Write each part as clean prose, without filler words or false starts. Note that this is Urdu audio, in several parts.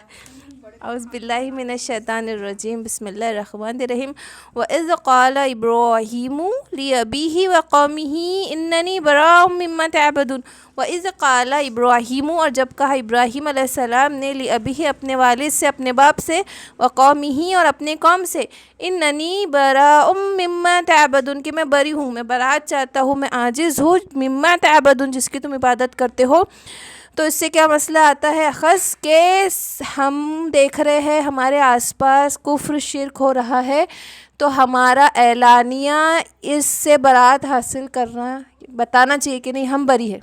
اعوذ باللہ من الشیطان الرجیم بسم اللہ الرحمن الرحیم وَإِذْ قَالَ إِبْرَاهِيمُ لِأَبِيهِ وَقَوْمِهِ إِنَّنِي بَرَاءٌ مِّمَّا تَعْبُدُونَ وَإِذْ قَالَ إِبْرَاهِيمُ اور جب کہا ابراہیم علیہ السلام نے لِأَبِيهِ اپنے والد سے اپنے باپ سے وَقَوْمِهِ اور اپنے قوم سے إِنَّنِي بَرَاءٌ مِّمَّا تَعْبُدُونَ کہ میں بری ہوں، میں برات چاہتا ہوں، میں عاجز ہوں مِّمَّا تَعْبُدُونَ جس کی تم عبادت کرتے ہو۔ تو اس سے کیا مسئلہ آتا ہے اخذ کہ ہم دیکھ رہے ہیں ہمارے آس پاس کفر شرک ہو رہا ہے، تو ہمارا اعلانیہ اس سے برات حاصل کرنا بتانا چاہیے کہ نہیں ہم بری ہیں۔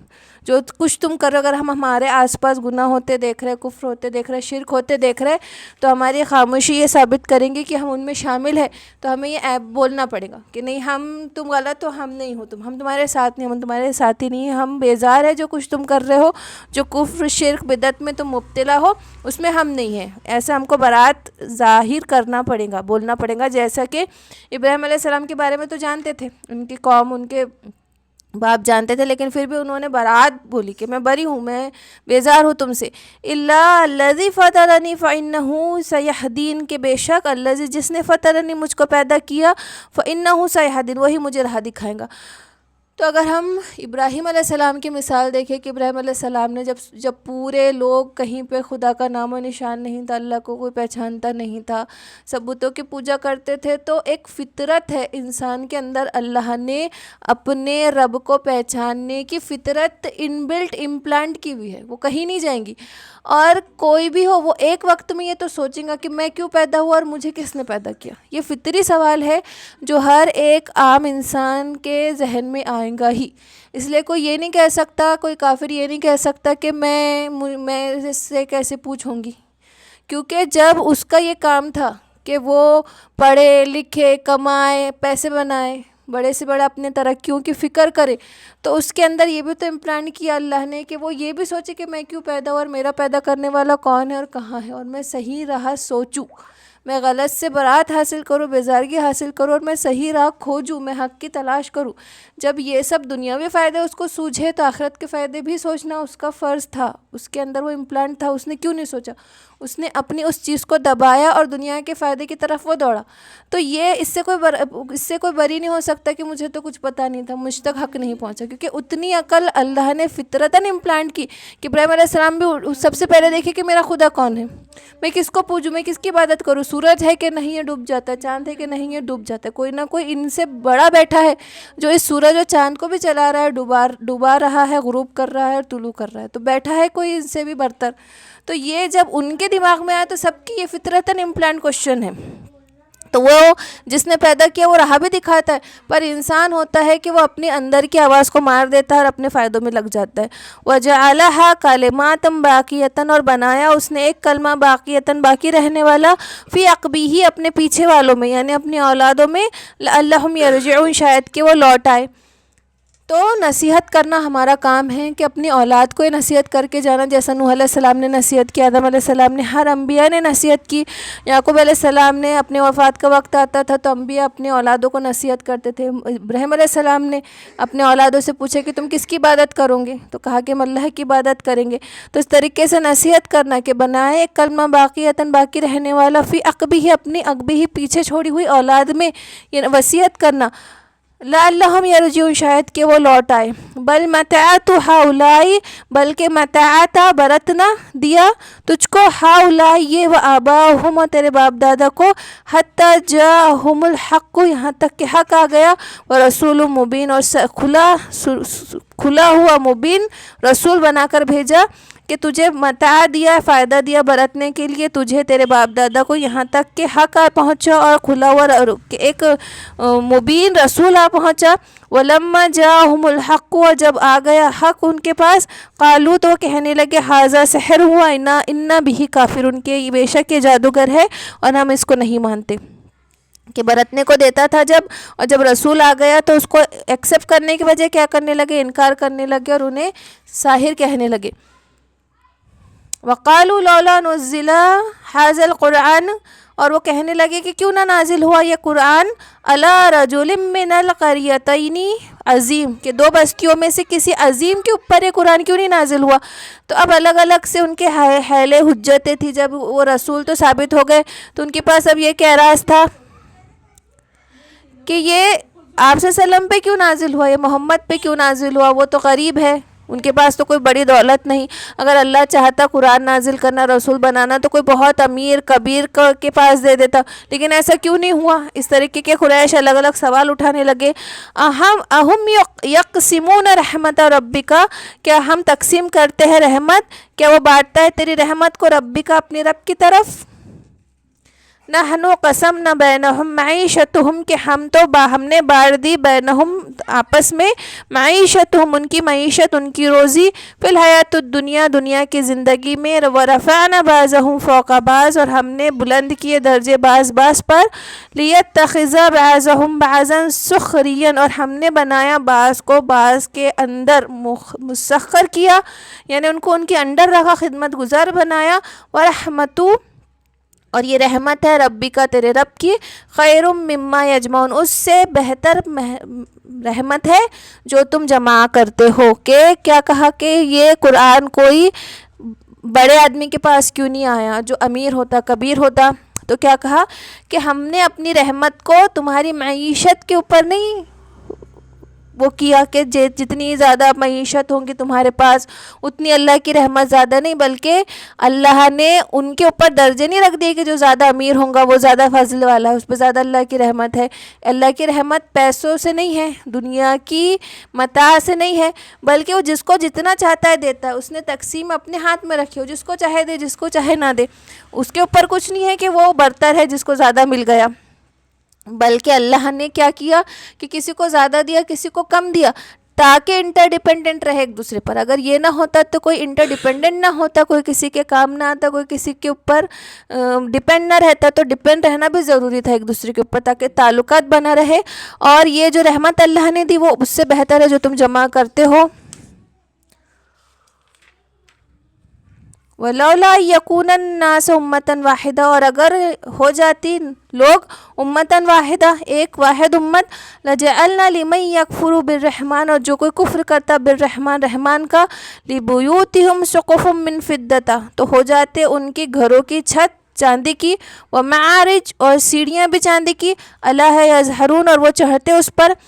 جو کچھ تم کرو، اگر ہم ہمارے آس پاس گناہ ہوتے دیکھ رہے، کفر ہوتے دیکھ رہے، شرک ہوتے دیکھ رہے، تو ہماری خاموشی یہ ثابت کریں گی کہ ہم ان میں شامل ہیں۔ تو ہمیں یہ ایپ بولنا پڑے گا کہ نہیں تم غلط ہو، ہم نہیں ہو، ہم تمہارے ساتھ نہیں، ہم تمہارے ساتھی نہیں ہیں، ہم بیزار ہیں جو کچھ تم کر رہے ہو، جو کفر شرک بدعت میں تم مبتلا ہو اس میں ہم نہیں ہیں۔ ایسا ہم کو برات ظاہر کرنا پڑے گا، بولنا پڑے گا۔ جیسا کہ ابراہیم علیہ السلام کے بارے میں تو جانتے تھے، ان کی قوم ان کے باپ جانتے تھے، لیکن پھر بھی انہوں نے برات بولی کہ میں بری ہوں، میں بیزار ہوں تم سے۔ الا الذی فطرنی فانہ سیہدین کہ بے شک الذی جس نے فطرنی مجھ کو پیدا کیا فانہ سیہدین وہی مجھے راہ دکھائیں گا۔ تو اگر ہم ابراہیم علیہ السلام کی مثال دیکھیں کہ ابراہیم علیہ السلام نے جب پورے لوگ کہیں پہ خدا کا نام و نشان نہیں تھا، اللہ کو کوئی پہچانتا نہیں تھا، سب بتوں کی پوجا کرتے تھے، تو ایک فطرت ہے انسان کے اندر، اللہ نے اپنے رب کو پہچاننے کی فطرت ان بلٹ امپلانٹ کی ہوئی ہے، وہ کہیں نہیں جائیں گی۔ اور کوئی بھی ہو وہ ایک وقت میں یہ تو سوچیں گا کہ میں کیوں پیدا ہوا اور مجھے کس نے پیدا کیا۔ یہ فطری سوال ہے جو ہر ایک عام انسان کے ذہن میں آئے گا ہی۔ اس لیے کوئی یہ نہیں کہہ سکتا، کوئی کافر یہ نہیں کہہ سکتا کہ میں اس سے کیسے پوچھوں گی، کیونکہ جب اس کا یہ کام تھا کہ وہ پڑھے لکھے، کمائے، پیسے بنائے، بڑے سے بڑا اپنے ترقیوں کی فکر کرے، تو اس کے اندر یہ بھی تو امپلانٹ کیا اللہ نے کہ وہ یہ بھی سوچے کہ میں کیوں پیدا ہوں اور میرا پیدا کرنے والا کون ہے اور کہاں ہے، اور میں صحیح راہ سوچوں، میں غلط سے برات حاصل کروں، بیزارگی حاصل کروں، اور میں صحیح راہ کھوجوں، میں حق کی تلاش کروں۔ جب یہ سب دنیاوی فائدے اس کو سوجھے تو آخرت کے فائدے بھی سوچنا اس کا فرض تھا، اس کے اندر وہ امپلانٹ تھا، اس نے کیوں نہیں سوچا؟ اس نے اپنی اس چیز کو دبایا اور دنیا کے فائدے کی طرف وہ دوڑا۔ تو یہ اس سے کوئی بری نہیں ہو سکتا کہ مجھے تو کچھ پتہ نہیں تھا، مجھ تک حق نہیں پہنچا، کیونکہ اتنی عقل اللہ نے فطرتاً امپلانٹ کی کہ ابراہیم علیہ السلام بھی سب سے پہلے دیکھے کہ میرا خدا کون ہے، میں کس کو پوجوں، میں کس کی عبادت کروں، سورج ہے کہ نہیں یہ ڈوب جاتا ہے، چاند ہے کہ نہیں یہ ڈوب جاتا ہے، کوئی نہ کوئی ان سے بڑا بیٹھا ہے جو اس سورج اور چاند کو بھی چلا رہا ہے، ڈوبا رہا ہے، غروب کر رہا ہے اور طلوع کر رہا ہے، تو بیٹھا ہے کوئی ان سے بھی برتر۔ تو یہ جب ان کے دماغ میں آیا تو سب کی یہ فطرتاً امپلانٹ کوشچن ہے، تو وہ جس نے پیدا کیا وہ راہ بھی دکھاتا ہے، پر انسان ہوتا ہے کہ وہ اپنے اندر کی آواز کو مار دیتا ہے اور اپنے فائدوں میں لگ جاتا ہے۔ وَجَعَلَهَا كَلِمَاتً بَاقِيَةً اور بنایا اس نے ایک کلمہ باقیۃً باقی رہنے والا، فی عقبیہ اپنے پیچھے والوں میں، یعنی اپنی اولادوں میں، لعلہم یرجعون شاید کہ وہ لوٹ آئے۔ تو نصیحت کرنا ہمارا کام ہے کہ اپنی اولاد کو نصیحت کر کے جانا، جیسا نوح علیہ السلام نے نصیحت کی، آدم علیہ السلام نے، ہر انبیاء نے نصیحت کی، یعقوب علیہ السلام نے اپنے وفات کا وقت آتا تھا تو انبیاء اپنے اولادوں کو نصیحت کرتے تھے۔ ابراہیم علیہ السلام نے اپنے اولادوں سے پوچھا کہ تم کس کی عبادت کرو گے، تو کہا کہ ہم اللہ کی عبادت کریں گے۔ تو اس طریقے سے نصیحت کرنا کہ بنائے ایک کلمہ باقیۃً باقی رہنے والا، فی عقبہ اپنی عقبہ پیچھے چھوڑی ہوئی اولاد میں، یہ وصیت کرنا، لعلہم یرجعون شاید کہ وہ لوٹ آئے۔ بل متعت ہؤلاء بلکہ متعت برتنا دیا تجھ کو، ہؤلاء یہ، و آباؤہم اور تیرے باپ دادا کو، حتی جاءہم الحق یہاں تک کہ حق آ گیا، ورسول مبین اور کھلا ہوا مبین رسول بنا کر بھیجا، کہ تجھے متاع دیا، فائدہ دیا برتنے کے لیے تجھے تیرے باپ دادا کو، یہاں تک کہ حق آ پہنچا اور کھلا ہوا ایک مبین رسول آ پہنچا۔ وَلَمَّا جَاءَهُمُ الْحَقُّ اور جب آ گیا حق ان کے پاس، قالوا تو وہ کہنے لگے ھذا سحر ہوا انا بہ کافرون کہ بے شک یہ جادوگر ہے اور ہم اس کو نہیں مانتے۔ کہ برتنے کو دیتا تھا جب، اور جب رسول آ گیا تو اس کو ایکسیپٹ کرنے کی وجہ کیا کرنے لگے، انکار کرنے لگے اور انہیں ساحر کہنے لگے۔ وَقَالُوا لَوْلَا نُزِّلَ هَذَا الْقُرْآنُ اور وہ کہنے لگے کہ کیوں نہ نازل ہوا یہ قرآن علی رجل من القریتین عظیم، کہ دو بستیوں میں سے کسی عظیم کے اوپر یہ قرآن کیوں نہیں نازل ہوا؟ تو اب الگ الگ سے ان کے حیلے حجتیں تھی، جب وہ رسول تو ثابت ہو گئے تو ان کے پاس اب یہ کیا راز تھا کہ یہ آپ صلی اللہ علیہ وسلم پہ کیوں نازل ہوا، یہ محمد پہ کیوں نازل ہوا؟ وہ تو غریب ہے، ان کے پاس تو کوئی بڑی دولت نہیں. اگر اللہ چاہتا قرآن نازل کرنا، رسول بنانا، تو کوئی بہت امیر کبیر کے پاس دے دیتا، لیکن ایسا کیوں نہیں ہوا؟ اس طریقے کے قریش الگ الگ سوال اٹھانے لگے. اہم یقسمون رحمت ربک، کیا ہم تقسیم کرتے ہیں رحمت، کیا وہ بانٹتا ہے تیری رحمت کو ربک اپنے رب کی طرف؟ نحن قسمنا بینہم معیشتہم، کہ ہم نے بانٹ دی بینہم آپس میں معیشتہم ان کی معیشت، ان کی روزی، فی الحیات الدنیا دنیا کی زندگی میں، ورفعنا بعضہم فوق بعض اور ہم نے بلند کیے درجے بعض پر، لیتخذ بعضہم بعضا سخریا اور ہم نے بنایا بعض کو بعض کے اندر مسخر کیا، یعنی ان کو ان کے انڈر رکھا، خدمت گزار بنایا. ورحمتو اور یہ رحمت ہے ربی کا تیرے رب کی، خیر مما یجمعون اس سے بہتر رحمت ہے جو تم جمع کرتے ہو. کہ کیا کہا کہ یہ قرآن کوئی بڑے آدمی کے پاس کیوں نہیں آیا جو امیر ہوتا کبیر ہوتا؟ تو کیا کہا کہ ہم نے اپنی رحمت کو تمہاری معیشت کے اوپر نہیں وہ کیا کہ جتنی زیادہ معیشت ہوں گی تمہارے پاس اتنی اللہ کی رحمت زیادہ نہیں، بلکہ اللہ نے ان کے اوپر درجے نہیں رکھ دیے کہ جو زیادہ امیر ہوں گا وہ زیادہ فضل والا ہے، اس پہ زیادہ اللہ کی رحمت ہے. اللہ کی رحمت پیسوں سے نہیں ہے، دنیا کی متاع سے نہیں ہے، بلکہ وہ جس کو جتنا چاہتا ہے دیتا ہے. اس نے تقسیم اپنے ہاتھ میں رکھی ہو، جس کو چاہے دے جس کو چاہے نہ دے، اس کے اوپر کچھ نہیں ہے کہ وہ برتر ہے جس کو زیادہ مل گیا، بلکہ اللہ نے کیا کیا کہ کسی کو زیادہ دیا کسی کو کم دیا تاکہ انٹر ڈیپینڈنٹ رہے ایک دوسرے پر. اگر یہ نہ ہوتا تو کوئی انٹر ڈیپینڈنٹ نہ ہوتا، کوئی کسی کے کام نہ آتا، کوئی کسی کے اوپر ڈیپینڈ نہ رہتا. تو ڈیپینڈ رہنا بھی ضروری تھا ایک دوسرے کے اوپر تاکہ تعلقات بنا رہے. اور یہ جو رحمت اللہ نے دی وہ اس سے بہتر ہے جو تم جمع کرتے ہو. وَلَوْلَا يَكُونَ النَّاسُ أُمَّةً وَاحِدَةً اور اگر ہو جاتی لوگ امتاً واحدہ ایک واحد امت، لَجَعَلْنَا لِمَن يَكْفُرُ بِالرَّحْمَنِ اور جو کوئی کفر کرتا بالرحمن رحمان کا، لِبُيُوتِهِمْ سُقُفٌ مِّن فِضَّةٍ تو ہو جاتے ان کی گھروں کی چھت چاندی کی، وَمَعَارِجْ اور سیڑھیاں بھی چاندی کی، عَلَيْهَا يَظْهَرُونَ اور وہ چڑھتے اس پر،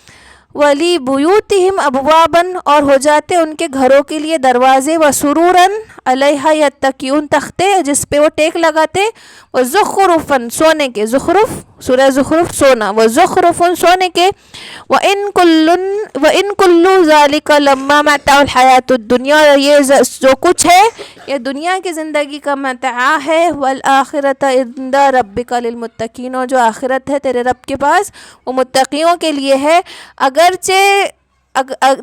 وَلِبُيُوتِهِمْ أَبْوَابًا اور ہو جاتے ان کے گھروں کے لیے دروازے، وَسُرُورًا عَلَيْهَا يَتَّكِئُونَ تختے جس پہ وہ ٹیک لگاتے، وَزُخْرُفًا سونے کے، زخرف سورہ زخرف سونا، وَزُخْرُفًا سونے کے، وَإِن كُلُّ ذَلِكَ لَمَّا مَتَاعُ الْحَيَاةِ الدُّنْيَا اور یہ جو کچھ ہے یہ دنیا کی زندگی کا متاع ہے، وَالْآخِرَةَ عِندَ رَبِّكَ لِلْمُتَّقِينَ اور جو آخرت ہے تیرے رب کے پاس وہ متقیوں کے لیے ہے. اگرچہ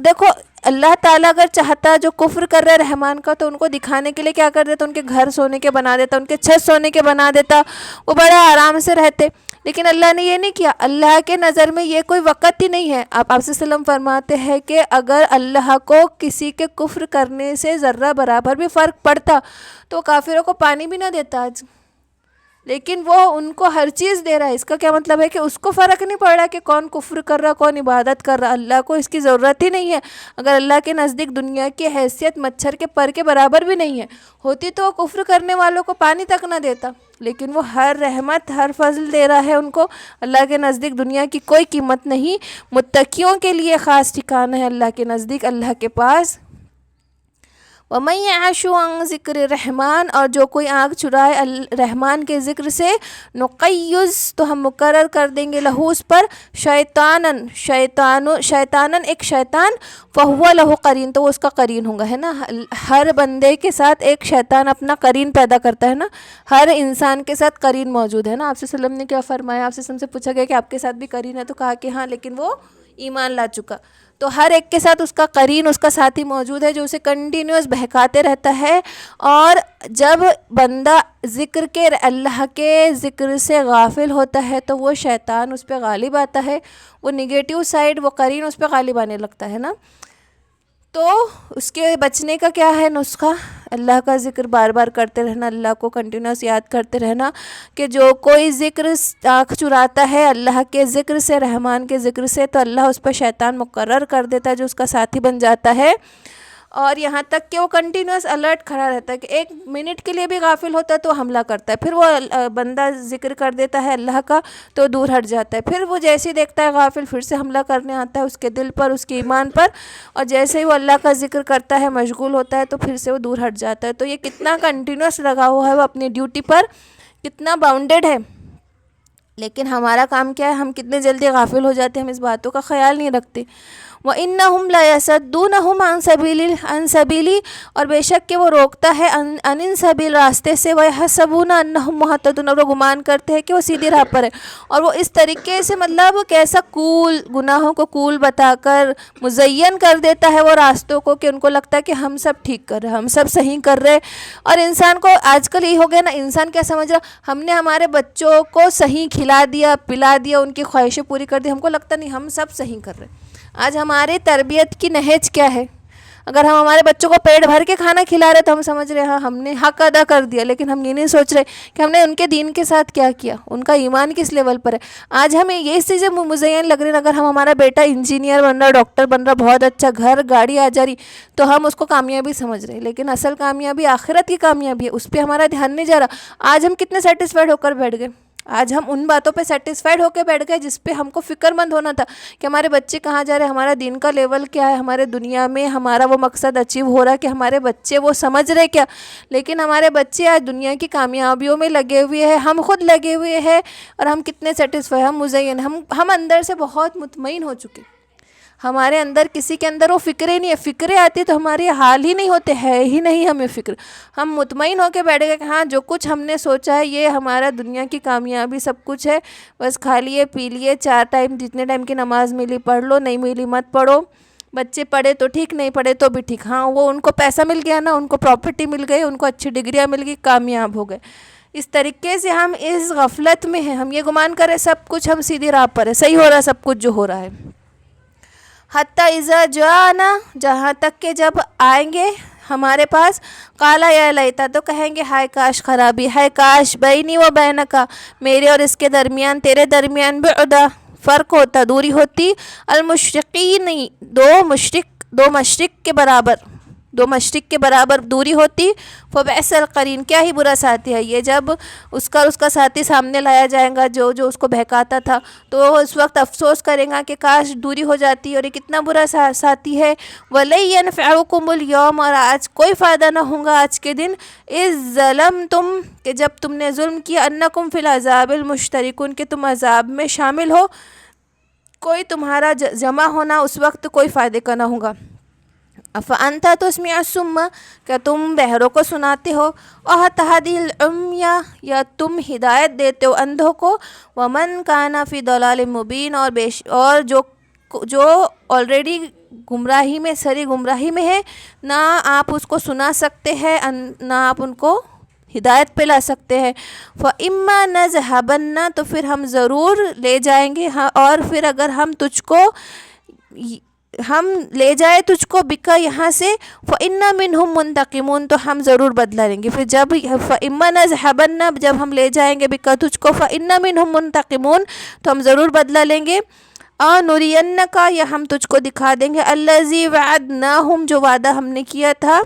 دیکھو اللہ تعالیٰ اگر چاہتا جو کفر کر رہے رحمان کا تو ان کو دکھانے کے لیے کیا کر دیتا، ان کے گھر سونے کے بنا دیتا، ان کے چھت سونے کے بنا دیتا، وہ بڑے آرام سے رہتے. لیکن اللہ نے یہ نہیں کیا. اللہ کے نظر میں یہ کوئی وقت ہی نہیں ہے. آپ صلی اللہ علیہ وسلم فرماتے ہیں کہ اگر اللہ کو کسی کے کفر کرنے سے ذرہ برابر بھی فرق پڑتا تو کافروں کو پانی بھی نہ دیتا آج، لیکن وہ ان کو ہر چیز دے رہا ہے. اس کا کیا مطلب ہے کہ اس کو فرق نہیں پڑ رہا کہ کون کفر کر رہا کون عبادت کر رہا. اللہ کو اس کی ضرورت ہی نہیں ہے. اگر اللہ کے نزدیک دنیا کی حیثیت مچھر کے پر کے برابر بھی نہیں ہے ہوتی تو وہ کفر کرنے والوں کو پانی تک نہ دیتا، لیکن وہ ہر رحمت ہر فضل دے رہا ہے ان کو. اللہ کے نزدیک دنیا کی کوئی قیمت نہیں. متقیوں کے لیے خاص ٹھکانہ ہے اللہ کے نزدیک، اللہ کے پاس. وَمَن يَعْشُ عَن ذِكْرِ الرَّحْمَنِ اور جو کوئی آنکھ چرائے رحمان کے ذکر سے، نُقَيِّضْ تو ہم مقرر کر دیں گے لہو اس پر شیطانن ایک شیطان، فَهُوَ لَهُ قَرِين تو وہ اس کا قرین ہوگا. ہے نا، ہر بندے کے ساتھ ایک شیطان اپنا قرین پیدا کرتا ہے نا، ہر انسان کے ساتھ قرین موجود ہے نا. آپ صلی اللہ علیہ وسلم نے کیا فرمایا، آپ سے سے پوچھا گیا کہ آپ کے ساتھ بھی قرین ہے تو کہا کہ ہاں، لیکن وہ ایمان لا چکا. تو ہر ایک کے ساتھ اس کا قرین اس کا ساتھی موجود ہے جو اسے کنٹینیوس بہکاتے رہتا ہے. اور جب بندہ ذکر کے اللہ کے ذکر سے غافل ہوتا ہے تو وہ شیطان اس پہ غالب آتا ہے، وہ نگیٹیو سائیڈ وہ قرین اس پہ غالب آنے لگتا ہے نا. تو اس کے بچنے کا کیا ہے نسخہ؟ اللہ کا ذکر بار بار کرتے رہنا، اللہ کو کنٹینیوس یاد کرتے رہنا، کہ جو کوئی ذکر آنکھ چراتا ہے اللہ کے ذکر سے، رحمان کے ذکر سے، تو اللہ اس پہ شیطان مقرر کر دیتا ہے جو اس کا ساتھی بن جاتا ہے، اور یہاں تک کہ وہ کنٹینیوس الرٹ کھڑا رہتا ہے کہ ایک منٹ کے لیے بھی غافل ہوتا ہے تو حملہ کرتا ہے، پھر وہ بندہ ذکر کر دیتا ہے اللہ کا تو دور ہٹ جاتا ہے، پھر وہ جیسے ہی دیکھتا ہے غافل پھر سے حملہ کرنے آتا ہے اس کے دل پر، اس کے ایمان پر، اور جیسے ہی وہ اللہ کا ذکر کرتا ہے، مشغول ہوتا ہے، تو پھر سے وہ دور ہٹ جاتا ہے۔ تو یہ کتنا کنٹینیوس لگا ہوا ہے وہ اپنی ڈیوٹی پر، کتنا باؤنڈیڈ ہے، لیکن ہمارا کام کیا ہے؟ ہم کتنے جلدی غافل ہو جاتے ہیں، ہم اس باتوں کا خیال نہیں رکھتے۔ وَإِنَّهُمْ لَيَصُدُّونَهُمْ عَنْ سَبِيلِ، اور بے شک کہ وہ روکتا ہے عن سبیل راستے سے، وَيَحْسَبُونَ أَنَّهُمْ مُهْتَدُونَ، اور وہ گمان کرتے ہیں کہ وہ سیدھی راہ پر ہے، اور وہ اس طریقے سے مطلب کیسا کول، گناہوں کو کول بتا کر مزین کر دیتا ہے وہ راستوں کو، کہ ان کو لگتا ہے کہ ہم سب ٹھیک کر رہے ہیں، ہم سب صحیح کر رہے ہیں۔ اور انسان کو آج کل یہ ہو گیا نا، انسان کیا سمجھ رہا، ہم نے ہمارے بچوں کو صحیح کھلا دیا، پلا دیا، ان کی خواہشیں پوری کر دی، ہم کو لگتا نہیں ہم سب صحیح کر رہے ہیں۔ آج ہماری تربیت کی نہج کیا ہے؟ اگر ہم ہمارے بچوں کو پیٹ بھر کے کھانا کھلا رہے تو ہم سمجھ رہے ہیں ہاں ہم نے حق ادا کر دیا، لیکن ہم یہ نہیں سوچ رہے کہ ہم نے ان کے دین کے ساتھ کیا کیا، ان کا ایمان کس لیول پر ہے۔ آج ہمیں یہ چیزیں مزین لگ رہی ہیں، اگر ہمارا بیٹا انجینئر بن رہا، ڈاکٹر بن رہا، بہت اچھا گھر گاڑی آ جا رہی، تو ہم اس کو کامیابی سمجھ رہے ہیں، لیکن اصل کامیابی آخرت کی کامیابی ہے، اس پہ ہمارا دھیان نہیں جا رہا۔ آج ہم کتنے سیٹسفائیڈ ہو کر بیٹھ گئے، آج ہم ان باتوں پہ سیٹسفائیڈ ہو کے بیٹھ گئے جس پہ ہم کو فکر مند ہونا تھا کہ ہمارے بچے کہاں جا رہے ہیں، ہمارا دین کا لیول کیا ہے، ہمارے دنیا میں ہمارا وہ مقصد اچیو ہو رہا ہے کہ ہمارے بچے وہ سمجھ رہے کیا، لیکن ہمارے بچے آج دنیا کی کامیابیوں میں لگے ہوئے ہیں، ہم خود لگے ہوئے ہیں، اور ہم کتنے سیٹسفائی، ہم مزین، ہم اندر سے بہت مطمئن ہو چکے، ہمارے اندر کسی کے اندر وہ فکریں نہیں ہے، فکریں آتی تو ہمارے حال ہی نہیں ہوتے، ہے ہی نہیں ہمیں فکر، ہم مطمئن ہو کے بیٹھ گئے کہ ہاں جو کچھ ہم نے سوچا ہے یہ ہمارا دنیا کی کامیابی سب کچھ ہے، بس کھا لیے پی لیے، 4 ٹائم جتنے ٹائم کی نماز ملی پڑھ لو، نہیں ملی مت پڑھو، بچے پڑھے تو ٹھیک، نہیں پڑھے تو بھی ٹھیک، ہاں وہ ان کو پیسہ مل گیا نا، ان کو پراپرٹی مل گئی، ان کو اچھی ڈگریاں مل گئی، کامیاب ہو گئے۔ اس طریقے سے ہم اس غفلت میں ہیں، ہم یہ گمان کریں سب کچھ ہم سیدھی راہ پر ہے، صحیح ہو رہا ہے سب کچھ جو ہو رہا ہے۔ حتیٰ اذا جاءنا، جہاں تک کہ جب آئیں گے ہمارے پاس، قالا یا لیتا، تو کہیں گے ہائے کاش خرابی، ہائے کاش بینی و بینکا، میرے اور اس کے درمیان، تیرے درمیان، بعدا، فرق ہوتا، دوری ہوتی، المشرقین، دو مشرق کے برابر، دو مشرق کے برابر دوری ہوتی، فبئس القرین، کیا ہی برا ساتھی ہے یہ، جب اس کا ساتھی سامنے لایا جائے گا جو اس کو بہکاتا تھا، تو اس وقت افسوس کرے گا کہ کاش دوری ہو جاتی، اور یہ کتنا برا ساتھی ہے۔ وَلَن يَنفَعُكُمُ الْيَوْمَ، اور آج کوئی فائدہ نہ ہوگا آج کے دن، اِذ ظَلَمْتُمْ، کہ جب تم نے ظلم کیا، أَنَّكُمْ فِي الْعَذَابِ الْمُشْتَرِكُونَ، کہ تم عذاب میں شامل ہو، کوئی تمہارا جمع ہونا اس وقت کوئی فائدے کا نہ ہوگا۔ فَأَنْتَ تُسْمِعُ الصُّمَّ، کیا تم بہروں کو سناتے ہو، اور تَهْدِي الْعُمْيَ، یا تم ہدایت دیتے ہو اندھوں کو، وَمَنْ كَانَ فِي ضَلَالٍ مُبِينٍ، اور جو آلریڈی گمراہی میں، سری گمراہی میں ہے، نہ آپ اس کو سنا سکتے ہیں، نہ آپ ان کو ہدایت پہ لا سکتے ہیں۔ فَإِمَّا نَذْهَبَنَّ، تو پھر ہم ضرور لے جائیں گے، اور پھر اگر ہم لے جائے تجھ کو بکا یہاں سے، فَإِنَّا مِنْهُمْ مُنْتَقِمُونَ، تو ہم ضرور بدلہ لیں گے۔ پھر جب فَإِمَّا نَذْهَبَنَّ، جب ہم لے جائیں گے بکا تجھ کو، فَإِنَّا مِنْهُمْ مُنْتَقِمُونَ، تو ہم ضرور بدلہ لیں گے۔ نُرِيَنَّكَ، یا ہم تجھ کو دکھا دیں گے، الَّذِي وَعَدْنَاهُمْ، جو وعدہ ہم نے کیا تھا،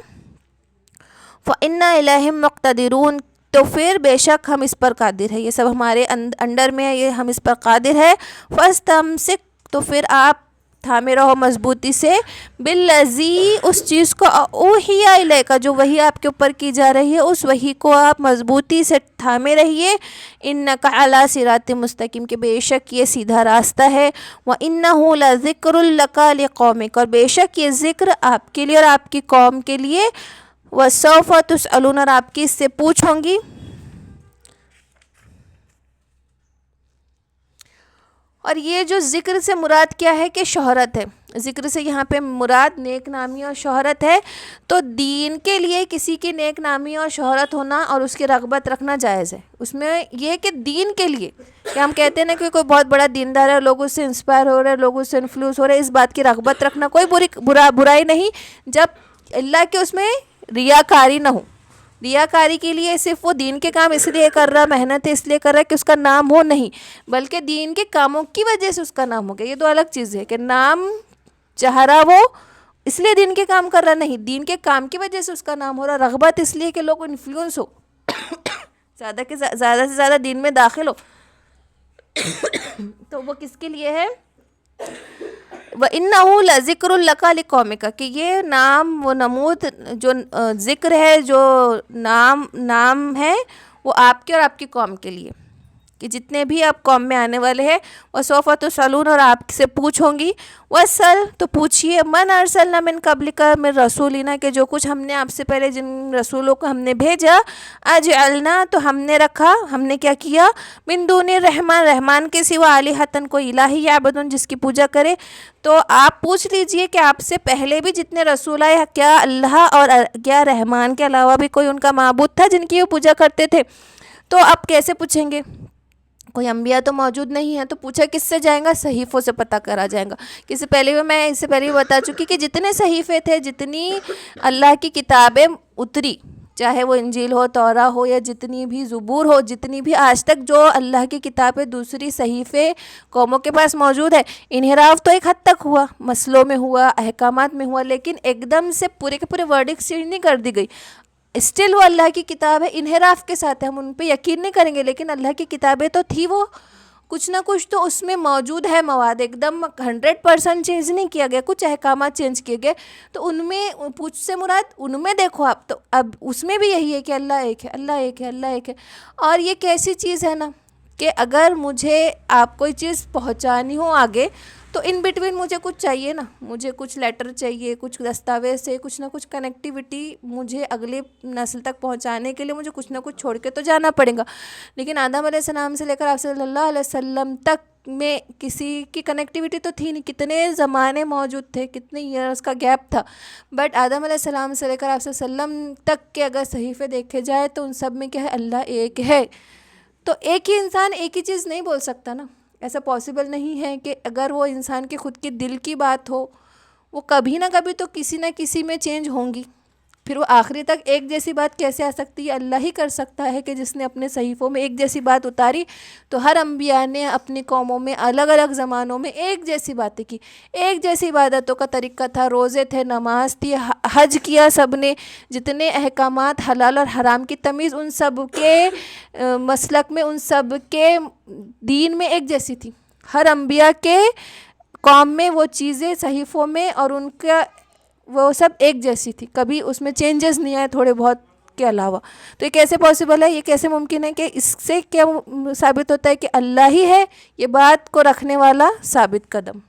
فَإِنَّا إِلَيْهِمْ مُقْتَدِرُونَ، تو پھر بے شک ہم اس پر قادر ہے، یہ سب ہمارے انڈر میں ہے، یہ ہم اس پر قادر ہے۔ فَاسْتَمْسِكْ، تو پھر آپ تھامے رہو مضبوطی سے، بالذی، اس چیز کو، اوحی الیک، جو وحی آپ کے اوپر کی جا رہی ہے، اس وحی کو آپ مضبوطی سے تھامے رہیے۔ انک علی صراط مستقیم، کہ بے شک یہ سیدھا راستہ ہے۔ وانہ لذکر لک لقومک، اور بے شک یہ ذکر آپ کے لیے اور آپ کی قوم کے لیے، وسوف تسألون، اور آپ کی اس سے پوچھ ہوں گی۔ اور یہ جو ذکر سے مراد کیا ہے کہ شہرت ہے، ذکر سے یہاں پہ مراد نیک نامی اور شہرت ہے. تو دین کے لیے کسی کی نیک نامی اور شہرت ہونا اور اس کی رغبت رکھنا جائز ہے. اس میں یہ کہ دین کے لیے کہ ہم کہتے ہیں نا کہ کوئی بہت بڑا دیندار ہے, لوگ اس سے انسپائر ہو رہے ہیں, لوگ اس سے انفلوئنس ہو رہے ہیں, اس بات کی رغبت رکھنا کوئی برائی نہیں, جب اللہ کے اس میں ریاکاری نہ ہو. ریاکاری کے لیے صرف وہ دین کے کام اس لیے کر رہا, محنت اس لیے کر رہا ہے کہ اس کا نام ہو, نہیں, بلکہ دین کے کاموں کی وجہ سے اس کا نام ہو گیا. یہ دو الگ چیز ہے کہ نام چاہ رہا وہ اس لیے دین کے کام کر رہا, نہیں, دین کے کام کی وجہ سے اس کا نام ہو رہا. رغبت اس لیے کہ لوگ انفلوئنس ہو, زیادہ سے زیادہ دین میں داخل ہو, تو وہ کس کے لیے ہے؟ وَإِنَّهُ لَذِكْرٌ لَكَ لِقَوْمِكَ, کہ یہ نام وہ نمود جو ذکر ہے, جو نام ہے, وہ آپ کے اور آپ کی قوم کے لیے, کہ جتنے بھی آپ قوم میں آنے والے ہیں. وَسَوْفَ تُسْأَلُونَ, اور آپ سے پوچھوں گی. وَاسْأَلْ, تو پوچھئے, مَنْ أَرْسَلْنَا مِنْ قَبْلِكَ مِنْ رَسُولِنَا, کہ جو کچھ ہم نے آپ سے پہلے جن رسولوں کو ہم نے بھیجا. أَجْعَلْنَا, تو ہم نے رکھا, ہم نے کیا کیا, مِن دُونِ الرحمن, رحمان کے سوا, آلِہَةً, کوئی الٰہ یعبدون, جس کی پوجا کرے. تو آپ پوچھ لیجئے کہ آپ سے پہلے بھی جتنے رسول آئے, کیا اللہ اور کیا رحمان کے علاوہ بھی کوئی ان کا معبود تھا جن کی وہ پوجا کرتے تھے؟ تو آپ کیسے پوچھیں گے؟ کوئی انبیاء تو موجود نہیں ہے, تو پوچھا کس سے جائیں گا؟ صحیفوں سے پتہ کرا جائیں گا. اس سے پہلے بھی بتا چکی کہ جتنے صحیفے تھے, جتنی اللہ کی کتابیں اتری, چاہے وہ انجیل ہو, توراہ ہو, یا جتنی بھی زبور ہو, جتنی بھی آج تک جو اللہ کی کتابیں دوسری صحیفے قوموں کے پاس موجود ہے, انحراف تو ایک حد تک ہوا, مسئلوں میں ہوا, احکامات میں ہوا, لیکن ایک دم سے پورے کے پورے ورڈکٹ چینج نہیں کر دی گئی. اسٹل وہ اللہ کی کتاب ہے, انحراف کے ساتھ ہے, ہم ان پہ یقین نہیں کریں گے, لیکن اللہ کی کتابیں تو تھی, وہ کچھ نہ کچھ تو اس میں موجود ہے مواد, ایک دم 100% چینج نہیں کیا گیا, کچھ احکامات چینج کیے گئے. تو ان میں پوچھ سے مراد ان میں دیکھو آپ, تو اب اس میں بھی یہی ہے کہ اللہ ایک ہے, اللہ ایک ہے, اللہ ایک ہے. اور یہ کیسی چیز ہے نا کہ اگر مجھے آپ کوئی چیز پہنچانی ہو آگے, تو ان بٹوین مجھے کچھ چاہیے نا, مجھے کچھ لیٹر چاہیے, کچھ دستاویز سے, کچھ نہ کچھ کنیکٹیوٹی مجھے اگلی نسل تک پہنچانے کے لیے مجھے کچھ نہ کچھ چھوڑ کے تو جانا پڑے گا. لیکن آدم علیہ السلام سے لے کر آپ صلی اللہ علیہ وسلم تک میں کسی کی کنیکٹیوٹی تو تھی نہیں, کتنے زمانے موجود تھے, کتنے ایئرس کا گیپ تھا, بٹ آدم علیہ السلام سے لے کر آپ صلی اللہ علیہ وسلم تک کے اگر صحیفے دیکھے جائے تو ان سب میں کیا ہے, اللہ ایک ہے. تو ایک ہی انسان ایک ہی چیز نہیں بول سکتا نا, ایسا پاسبل نہیں ہے کہ اگر وہ انسان کے خود کی دل کی بات ہو, وہ کبھی نہ کبھی تو کسی نہ کسی میں چینج ہوں گی. پھر وہ آخری تک ایک جیسی بات کیسے آ سکتی ہے؟ اللہ ہی کر سکتا ہے کہ جس نے اپنے صحیفوں میں ایک جیسی بات اتاری. تو ہر انبیاء نے اپنی قوموں میں الگ الگ زمانوں میں ایک جیسی باتیں کی, ایک جیسی عبادتوں کا طریقہ تھا, روزے تھے, نماز تھی, حج کیا سب نے, جتنے احکامات حلال اور حرام کی تمیز ان سب کے مسلک میں, ان سب کے دین میں ایک جیسی تھی. ہر انبیاء کے قوم میں وہ چیزیں صحیفوں میں اور ان کا وہ سب ایک جیسی تھی, کبھی اس میں چینجز نہیں آئے تھوڑے بہت کے علاوہ. تو یہ کیسے پاسبل ہے, یہ کیسے ممکن ہے؟ کہ اس سے کیا ثابت ہوتا ہے کہ اللہ ہی ہے, یہ بات کو رکھنے والا ثابت قدم.